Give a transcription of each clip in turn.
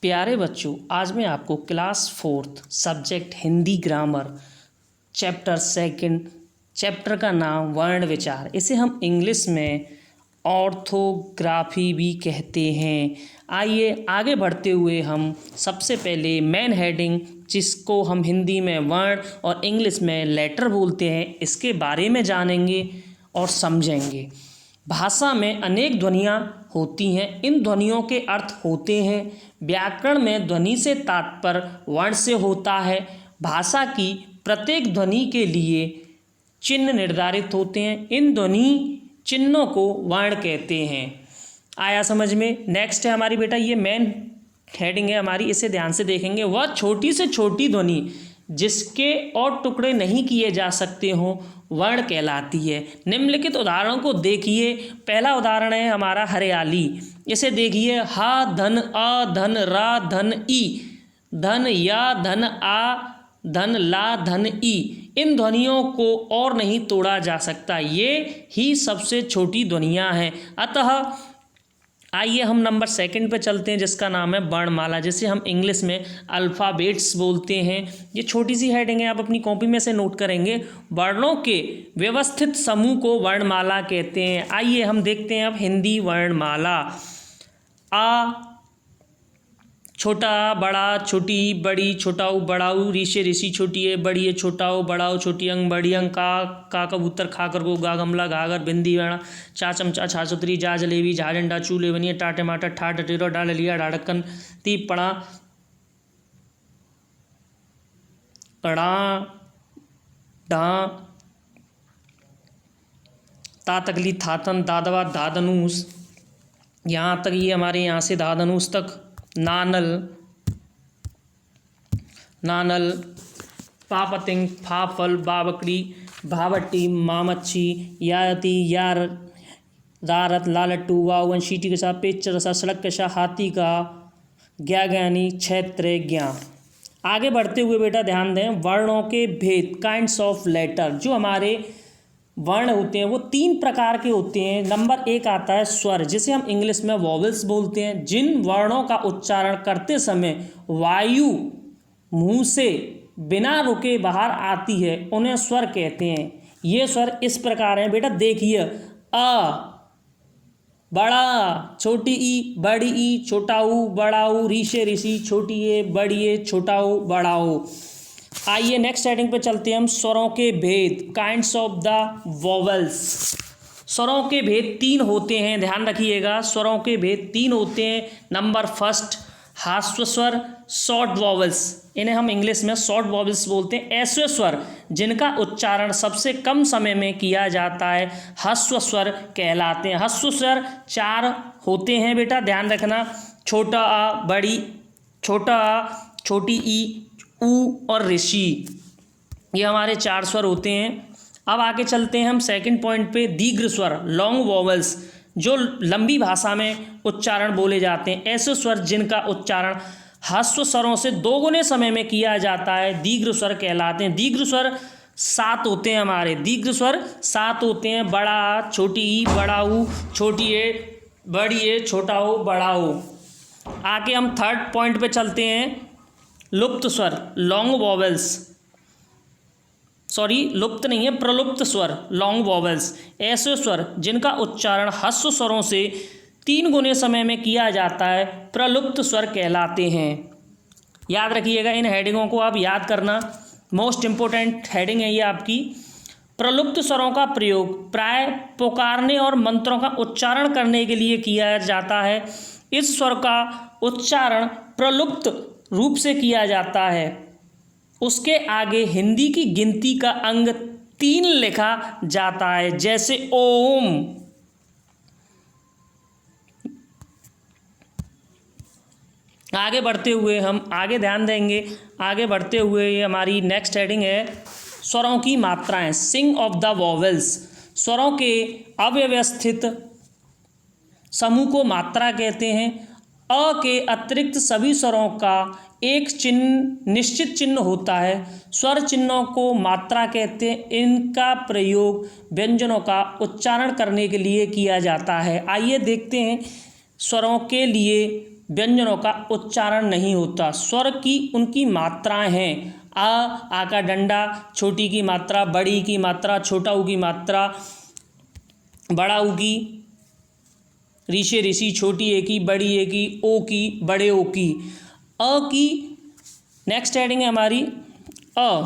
प्यारे बच्चों, आज मैं आपको class 4th subject Hindi grammar chapter 2 chapter का नाम वर्ण विचार, इसे हम इंग्लिश में ऑर्थोग्राफी भी कहते हैं। आइए आगे बढ़ते हुए हम सबसे पहले मेन हेडिंग, जिसको हम हिंदी में वर्ण और इंग्लिश में लेटर बोलते हैं, इसके बारे में जानेंगे और समझेंगे। भाषा में अनेक ध्वनियाँ होती हैं। इन ध्वनियों के अर्थ होते हैं। व्याकरण में ध्वनि से तात्पर्य वर्ण से होता है। भाषा की प्रत्येक ध्वनि के लिए चिन्ह निर्धारित होते हैं। इन ध्वनि चिन्हों को वर्ण कहते हैं। आया समझ में? नेक्स्ट है हमारी बेटा, ये मेन हेडिंग है हमारी, इसे ध्यान से देखेंगे। वह छोटी से छोटी ध्वनि जिसके और टुकड़े नहीं किए जा सकते हों वर्ण कहलाती है। निम्नलिखित उदाहरणों को देखिए। पहला उदाहरण है हमारा हरियाली। इसे देखिए, हा धन अ धन रा धन ई, धन या धन आ धन ला धन ई। इन ध्वनियों को और नहीं तोड़ा जा सकता। ये ही सबसे छोटी ध्वनियाँ हैं। अतः आइए हम नंबर 2 पे चलते हैं, जिसका नाम है वर्णमाला, जिसे हम इंग्लिश में अल्फ़ाबेट्स बोलते हैं। ये छोटी सी हेडिंग है, आप अपनी कॉपी में से नोट करेंगे। वर्णों के व्यवस्थित समूह को वर्णमाला कहते हैं। आइए हम देखते हैं अब हिंदी वर्णमाला। आ छोटा बड़ा छोटी बड़ी छोटाऊ बड़ाऊ, ऋषि ऋषि छोटी है बड़ी है छोटाऊ बड़ाऊ छोटी अंग बड़ी अंग, का कबूतर खा कर को, गा गमला घाघर बिंदी वेणा, चा चमचा छा छतरी, जा जलेबी झा झंडा चूले बनिए, टा टमाटर ठा टटेरो, डा लिया ढाढ़कन, ती पड़ा कड़ा डा, ता तकली थातन, दादवा दादनूस। यहाँ तक, ये हमारे यहाँ से दादनूस तक। नानल नानल, पापतिंग फाफल, बाबकड़ी भावट्टी, मामच्छी, याती यार, रारत लालट्टू, वावन शीटी के साथ पेच रसा, सड़क के साथ हाथी का, ज्ञानी क्षेत्र ज्ञा। आगे बढ़ते हुए बेटा ध्यान दें, वर्णों के भेद, काइंड्स ऑफ लेटर। जो हमारे वर्ण होते हैं वो 3 प्रकार के होते हैं। नंबर 1 आता है स्वर, जिसे हम इंग्लिश में वॉवेल्स बोलते हैं। जिन वर्णों का उच्चारण करते समय वायु मुंह से बिना रुके बाहर आती है उन्हें स्वर कहते हैं। ये स्वर इस प्रकार हैं बेटा, देखिए। अ बड़ा, छोटी ई बड़ी ई, छोटा ऊ बड़ाऊ, ऋषि ऋषि छोटी ए बड़ी ए, छोटा ऊ बड़ाऊ। आइए नेक्स्ट हेडिंग पे चलते हैं हम, स्वरों के भेद, काइंड्स ऑफ द वॉवेल्स। स्वरों के भेद 3 होते हैं, ध्यान रखिएगा। स्वरों के भेद 3 होते हैं। नंबर 1 ह्रस्व स्वर, शॉर्ट वॉवेल्स, इन्हें हम इंग्लिश में शॉर्ट वॉवेल्स बोलते हैं। ऐसे स्वर जिनका उच्चारण सबसे कम समय में किया जाता है ह्रस्व स्वर कहलाते हैं। ह्रस्व स्वर 4 होते हैं बेटा, ध्यान रखना। छोटा आ बड़ी, छोटा आ छोटी ई, ऊ और ऋषि, ये हमारे 4 स्वर होते हैं। अब आगे चलते हैं हम सेकंड पॉइंट पे, दीर्घ स्वर, लॉन्ग वॉवेल्स, जो लंबी भाषा में उच्चारण बोले जाते हैं। ऐसे स्वर जिनका उच्चारण ह्रस्व स्वरों से 2 गुने समय में किया जाता है दीर्घ स्वर कहलाते हैं। दीर्घ स्वर 7 होते हैं हमारे, दीर्घ स्वर 7 होते हैं। बड़ा, छोटी ई, बड़ा ऊ, छोटी ए, बड़ी ए, छोटा ओ, बड़ा ओ। आगे हम थर्ड पॉइंट पे चलते हैं, लुप्त स्वर, लॉन्ग वॉवेल्स, सॉरी लुप्त नहीं है, प्रलुप्त स्वर, लॉन्ग वॉवेल्स। ऐसे स्वर जिनका उच्चारण ह्रस्व स्वरों से 3 गुने समय में किया जाता है प्रलुप्त स्वर कहलाते हैं। याद रखिएगा, इन हेडिंगों को आप याद करना, मोस्ट इंपोर्टेंट हेडिंग है ये आपकी। प्रलुप्त स्वरों का प्रयोग प्राय पुकारने और मंत्रों का उच्चारण करने के लिए किया जाता है। इस स्वर का उच्चारण प्रलुप्त रूप से किया जाता है। उसके आगे हिंदी की गिनती का अंग 3 लिखा जाता है, जैसे ओम। आगे बढ़ते हुए हम आगे ध्यान देंगे। आगे बढ़ते हुए ये हमारी नेक्स्ट हेडिंग है, स्वरों की मात्राएं, सिंग ऑफ द वॉवेल्स। स्वरों के अव्यवस्थित समूह को मात्रा कहते हैं। अ के अतिरिक्त सभी स्वरों का एक चिन्ह, निश्चित चिन्ह होता है। स्वर चिन्हों को मात्रा कहते हैं। इनका प्रयोग व्यंजनों का उच्चारण करने के लिए किया जाता है। आइए देखते हैं स्वरों के लिए व्यंजनों का उच्चारण नहीं होता। स्वर की उनकी मात्राएं हैं। आ का डंडा, छोटी की मात्रा, बड़ी की मात्रा, छोटा ऊ की मात्रा, बड़ा ऊ की, ऋषि ऋषि, छोटी ए की, बड़ी ए की, ओ की, बड़े ओ की। अ की नेक्स्ट हेडिंग है हमारी अ।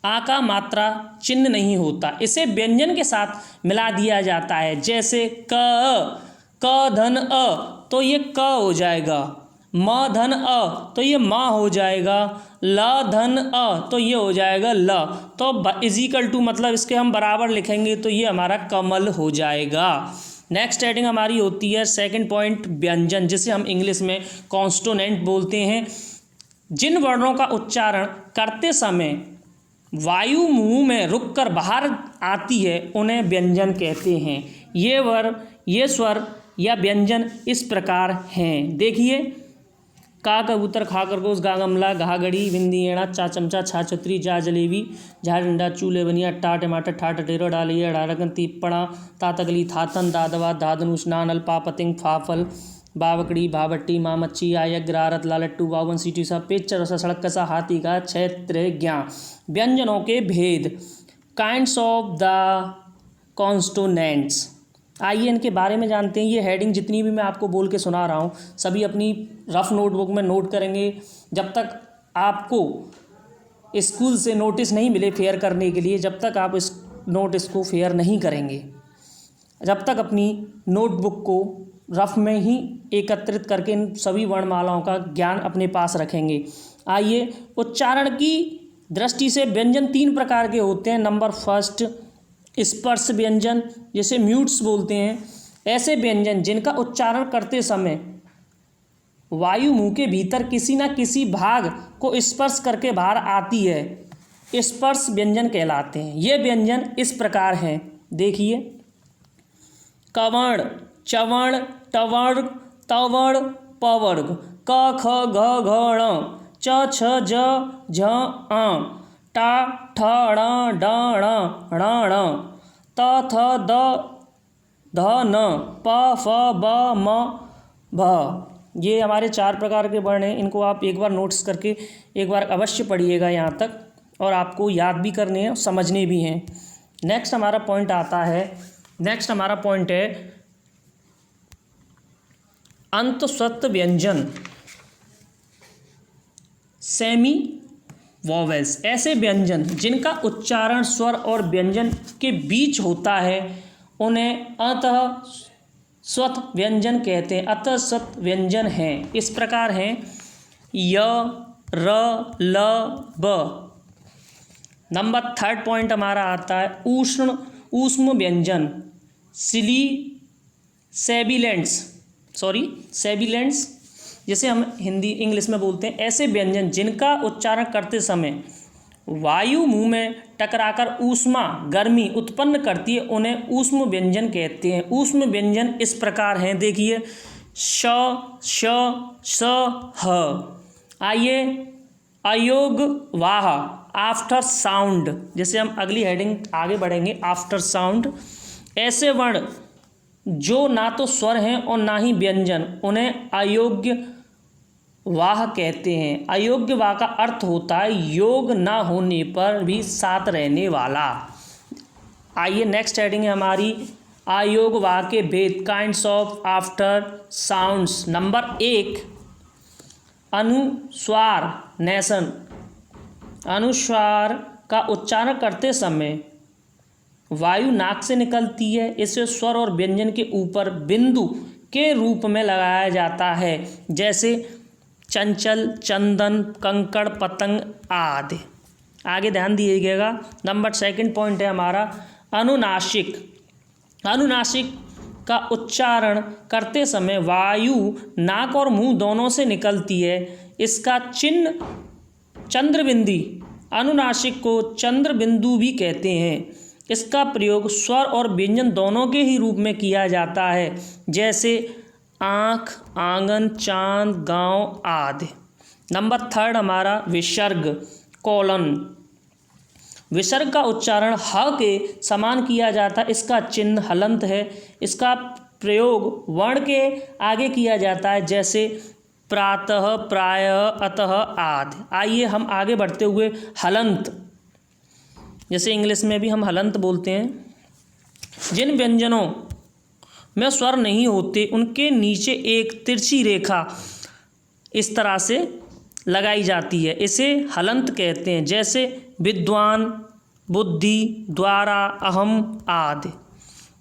आ का मात्रा चिन्ह नहीं होता, इसे व्यंजन के साथ मिला दिया जाता है। जैसे क धन अ तो ये क हो जाएगा, म धन अ तो ये माँ हो जाएगा, ल धन अ तो ये हो जाएगा ल। तो इजिकल टू मतलब इसके हम बराबर लिखेंगे तो ये हमारा कमल हो जाएगा। नेक्स्ट हेडिंग हमारी होती है सेकंड पॉइंट व्यंजन, जिसे हम इंग्लिश में कॉन्स्टोनेंट बोलते हैं। जिन वर्णों का उच्चारण करते समय वायु मुंह में रुककर बाहर आती है उन्हें व्यंजन कहते हैं। ये स्वर या व्यंजन इस प्रकार हैं। देखिए, का कबूतर, खा खरगोश, गा गमला, घा घड़ी, बिंदी एड़ा, चा चमचा, छा छतरी, जा जलेबी, झा डंडा, चूले बनिया, टा टमाटर, ठा टटेरो, डालिया, डारकन, तीपड़ा, ता तगली, थातन, दादवा, दादनुष, नानल, पा पतिंग, फाफल, बावकड़ी, भावट्टी, माँ मच्छी, आयक, ग्रारत, लालट्टू, बावन, सीटी सा, पेच, रसा, सड़क कसा, हाथी का, क्षेत्र ज्ञा। व्यंजनों के भेद, काइंड्स ऑफ द कॉन्स्टोनेंट्स। आइए इनके बारे में जानते हैं। ये हेडिंग जितनी भी मैं आपको बोल के सुना रहा हूँ सभी अपनी रफ नोटबुक में नोट करेंगे। जब तक आपको स्कूल से नोटिस नहीं मिले फेयर करने के लिए, जब तक आप इस नोटिस को फेयर नहीं करेंगे, जब तक अपनी नोटबुक को रफ में ही एकत्रित करके इन सभी वर्णमालाओं का ज्ञान अपने पास रखेंगे। आइए, उच्चारण की दृष्टि से व्यंजन 3 प्रकार के होते हैं। नंबर फर्स्ट, स्पर्श व्यंजन, जिसे म्यूट्स बोलते हैं। ऐसे व्यंजन जिनका उच्चारण करते समय वायु मुंह के भीतर किसी न किसी भाग को स्पर्श करके बाहर आती है, स्पर्श व्यंजन कहलाते हैं। ये व्यंजन इस प्रकार हैं। देखिए, कवर्ण, चवर्ण, टवर्ण, तवर्ण, पवर्ग, क ख ग घ ण, च छ ज झ अ, टा ठ ण ड ण ण ण, त थ द ध न, प फ ब म भ। ये हमारे 4 प्रकार के वर्ण हैं। इनको आप एक बार नोट्स करके एक बार अवश्य पढ़िएगा यहाँ तक, और आपको याद भी करने हैं और समझने भी हैं। नेक्स्ट हमारा पॉइंट है अंतस्वत्व व्यंजन, सेमी वॉवेल्स। ऐसे व्यंजन जिनका उच्चारण स्वर और व्यंजन के बीच होता है उन्हें अंतस्वत्व व्यंजन कहते हैं। अंतस्वत्व व्यंजन हैं इस प्रकार हैं य, र, ल, ब। नंबर 3 पॉइंट हमारा आता है ऊष्म व्यंजन, सेबिलेंट्स, जिसे हम इंग्लिश में बोलते हैं। ऐसे व्यंजन जिनका उच्चारण करते समय वायु मुंह में टकराकर ऊष्मा, गर्मी उत्पन्न करती है उन्हें ऊष्म व्यंजन कहते हैं। ऊष्म व्यंजन इस प्रकार हैं। देखिए, श, श, स, ह। आइए, अयोग वाह, आफ्टर साउंड, जैसे हम अगली हेडिंग आगे बढ़ेंगे, आफ्टर साउंड। ऐसे वर्ण जो ना तो स्वर हैं और ना ही व्यंजन, उन्हें अयोग्य वाह कहते हैं। अयोग्य वाह का अर्थ होता है योग ना होने पर भी साथ रहने वाला। आइए, नेक्स्ट हेडिंग है हमारी अयोग वाह के भेद, kinds of after sounds. Number 1, अनुस्वार नेसन। अनुस्वार का उच्चारण करते समय वायु नाक से निकलती है, इसे स्वर और व्यंजन के ऊपर बिंदु के रूप में लगाया जाता है, जैसे चंचल, चंदन, कंकड़, पतंग आदि। आगे ध्यान दीजिएगा। नंबर 2 पॉइंट है हमारा अनुनासिक। अनुनासिक का उच्चारण करते समय वायु नाक और मुंह दोनों से निकलती है, इसका चिन्ह चंद्रबिंदी। अनुनासिक को चंद्रबिंदु भी कहते हैं। इसका प्रयोग स्वर और व्यंजन दोनों के ही रूप में किया जाता है, जैसे आँख, आंगन, चांद, गांव आदि। नंबर 3 हमारा विसर्ग, कोलन। विसर्ग का उच्चारण ह के समान किया जाता है, इसका चिन्ह हलंत है। इसका प्रयोग वर्ण के आगे किया जाता है, जैसे प्रातः, प्रायः, अतः आदि। आइए हम आगे बढ़ते हुए हलंत, जैसे इंग्लिश में भी हम हलंत बोलते हैं। जिन व्यंजनों में स्वर नहीं होते उनके नीचे एक तिरछी रेखा इस तरह से लगाई जाती है, इसे हलंत कहते हैं, जैसे विद्वान, बुद्धि, द्वारा, अहम आदि।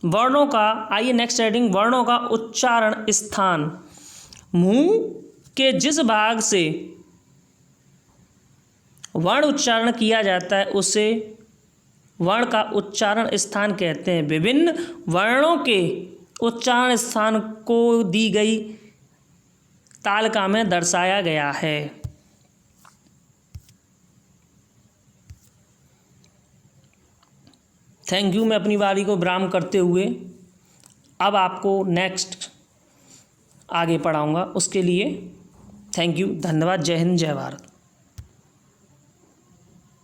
वर्णों का, आइए नेक्स्ट हेडिंग, वर्णों का उच्चारण स्थान। मुंह के जिस भाग से वर्ण उच्चारण किया जाता है उसे वर्ण का उच्चारण स्थान कहते हैं। विभिन्न वर्णों के उच्चारण स्थान को दी गई तालिका में दर्शाया गया है। Thank you. मैं अपनी बारी को विराम करते हुए अब आपको नेक्स्ट आगे पढ़ाऊँगा, उसके लिए थैंक यू, धन्यवाद। जय हिंद, जय भारत।